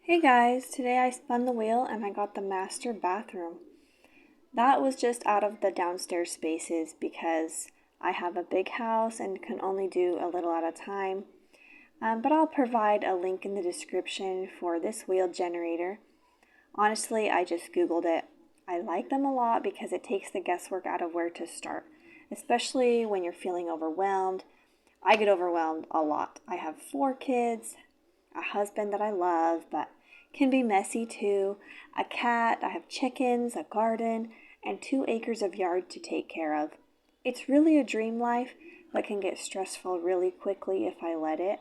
Hey guys, today I spun the wheel and I got the master bathroom. That was just out of the downstairs spaces because I have a big house and can only do a little at a time. But I'll provide a link in the description for this wheel generator. Honestly, I just Googled it. I like them a lot because it takes the guesswork out of where to start, especially when you're feeling overwhelmed. I get overwhelmed a lot. I have 4 kids, a husband that I love, but can be messy too, a cat, I have chickens, a garden, and 2 acres of yard to take care of. It's really a dream life, but can get stressful really quickly if I let it.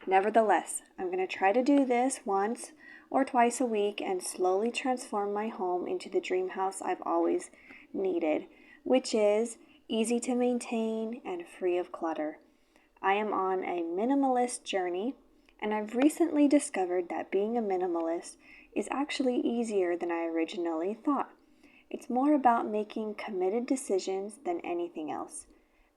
Nevertheless, I'm going to try to do this once or twice a week and slowly transform my home into the dream house I've always needed, which is easy to maintain and free of clutter. I am on a minimalist journey, and I've recently discovered that being a minimalist is actually easier than I originally thought. It's more about making committed decisions than anything else.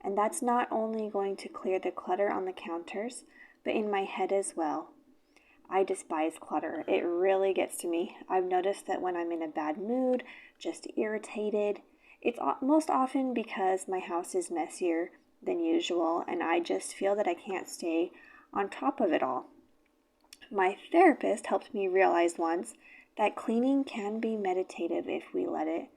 And that's not only going to clear the clutter on the counters, but in my head as well. I despise clutter. It really gets to me. I've noticed that when I'm in a bad mood, just irritated, it's most often because my house is messier than usual and I just feel that I can't stay on top of it all. My therapist helped me realize once that cleaning can be meditative if we let it.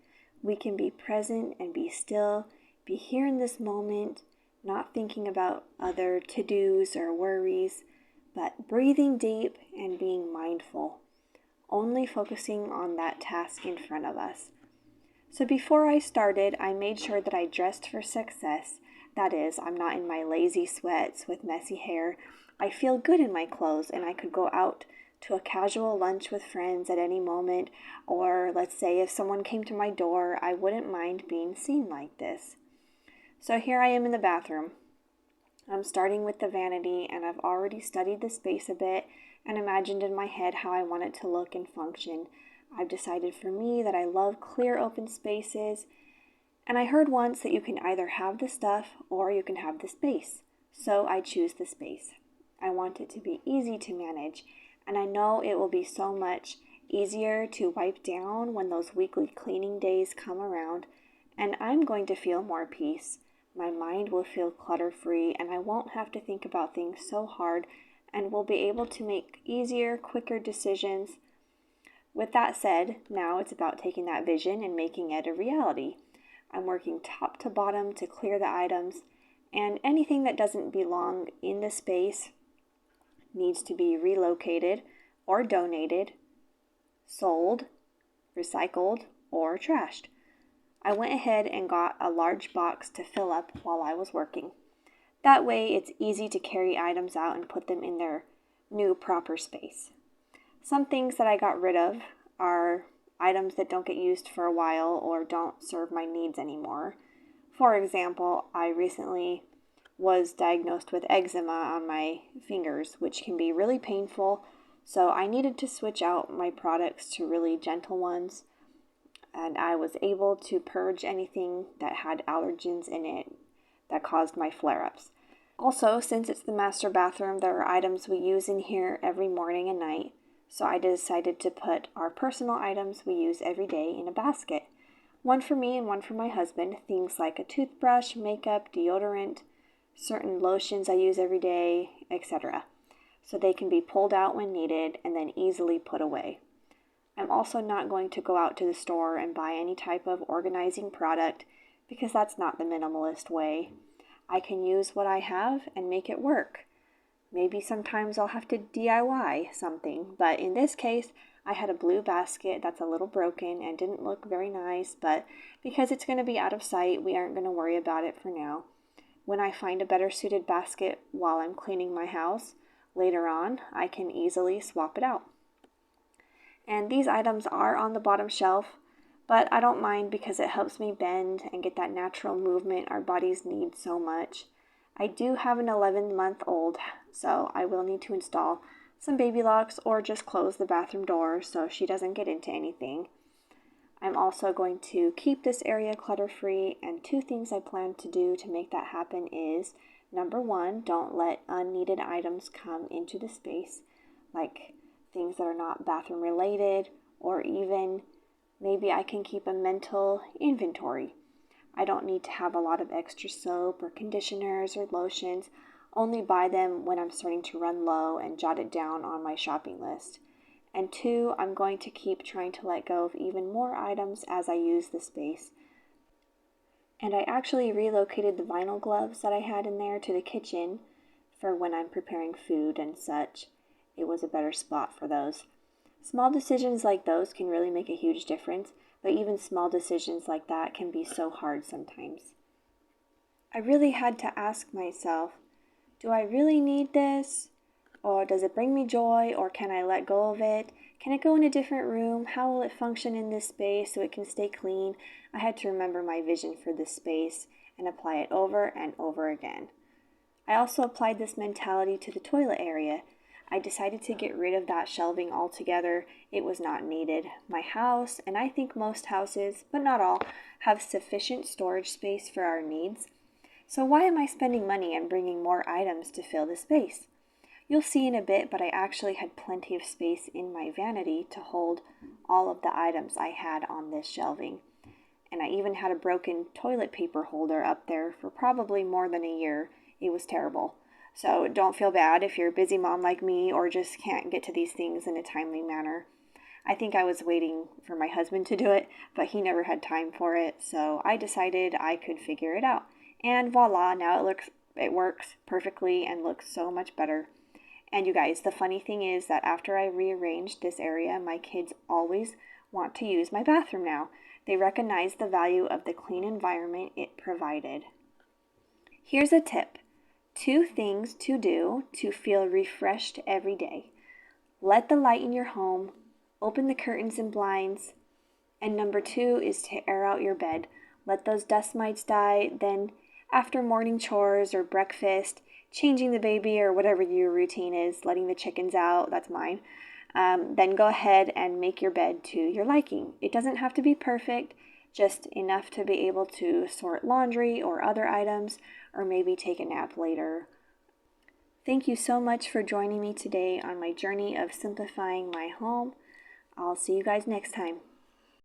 We can be present and be still, be here in this moment, not thinking about other to-dos or worries, but breathing deep and being mindful, only focusing on that task in front of us. So before I started, I made sure that I dressed for success. That is, I'm not in my lazy sweats with messy hair. I feel good in my clothes and I could go out to a casual lunch with friends at any moment, or let's say if someone came to my door, I wouldn't mind being seen like this. So here I am in the bathroom. I'm starting with the vanity and I've already studied the space a bit and imagined in my head how I want it to look and function. I've decided for me that I love clear open spaces, and I heard once that you can either have the stuff or you can have the space. So I choose the space. I want it to be easy to manage, and I know it will be so much easier to wipe down when those weekly cleaning days come around, and I'm going to feel more peace. My mind will feel clutter-free, and I won't have to think about things so hard, and will be able to make easier, quicker decisions. With that said, now it's about taking that vision and making it a reality. I'm working top to bottom to clear the items, and anything that doesn't belong in the space needs to be relocated or donated, sold, recycled, or trashed. I went ahead and got a large box to fill up while I was working. That way it's easy to carry items out and put them in their new proper space. Some things that I got rid of are items that don't get used for a while or don't serve my needs anymore. For example, I recently was diagnosed with eczema on my fingers, which can be really painful, so I needed to switch out my products to really gentle ones, and I was able to purge anything that had allergens in it that caused my flare-ups. Also, since it's the master bathroom, there are items we use in here every morning and night, so I decided to put our personal items we use every day in a basket. One for me and one for my husband, things like a toothbrush, makeup, deodorant, certain lotions I use every day, etc. So they can be pulled out when needed and then easily put away. I'm also not going to go out to the store and buy any type of organizing product because that's not the minimalist way. I can use what I have and make it work. Maybe sometimes I'll have to DIY something, but in this case, I had a blue basket that's a little broken and didn't look very nice, but because it's going to be out of sight, we aren't going to worry about it for now. When I find a better suited basket while I'm cleaning my house, later on, I can easily swap it out. And these items are on the bottom shelf, but I don't mind because it helps me bend and get that natural movement our bodies need so much. I do have an 11-month-old, so I will need to install some baby locks or just close the bathroom door so she doesn't get into anything. I'm also going to keep this area clutter-free, and 2 things I plan to do to make that happen is, number 1, don't let unneeded items come into the space, like things that are not bathroom related, or even maybe I can keep a mental inventory. I don't need to have a lot of extra soap or conditioners or lotions, only buy them when I'm starting to run low and jot it down on my shopping list. And two, I'm going to keep trying to let go of even more items as I use the space. And I actually relocated the vinyl gloves that I had in there to the kitchen for when I'm preparing food and such. It was a better spot for those. Small decisions like those can really make a huge difference, but even small decisions like that can be so hard sometimes. I really had to ask myself, do I really need this? Or does it bring me joy, or can I let go of it? Can it go in a different room? How will it function in this space so it can stay clean? I had to remember my vision for this space and apply it over and over again. I also applied this mentality to the toilet area. I decided to get rid of that shelving altogether. It was not needed. My house, and I think most houses, but not all, have sufficient storage space for our needs. So why am I spending money and bringing more items to fill the space? You'll see in a bit, but I actually had plenty of space in my vanity to hold all of the items I had on this shelving. And I even had a broken toilet paper holder up there for probably more than a year. It was terrible. So don't feel bad if you're a busy mom like me or just can't get to these things in a timely manner. I think I was waiting for my husband to do it, but he never had time for it, so I decided I could figure it out. And voila, now it works perfectly and looks so much better. And you guys, the funny thing is that after I rearranged this area, my kids always want to use my bathroom now. They recognize the value of the clean environment it provided. Here's a tip. 2 things to do to feel refreshed every day. Let the light in your home, open the curtains and blinds, and number 2 is to air out your bed. Let those dust mites die, then after morning chores or breakfast, changing the baby or whatever your routine is, letting the chickens out, that's mine, then go ahead and make your bed to your liking. It doesn't have to be perfect, just enough to be able to sort laundry or other items, or maybe take a nap later. Thank you so much for joining me today on my journey of simplifying my home. I'll see you guys next time.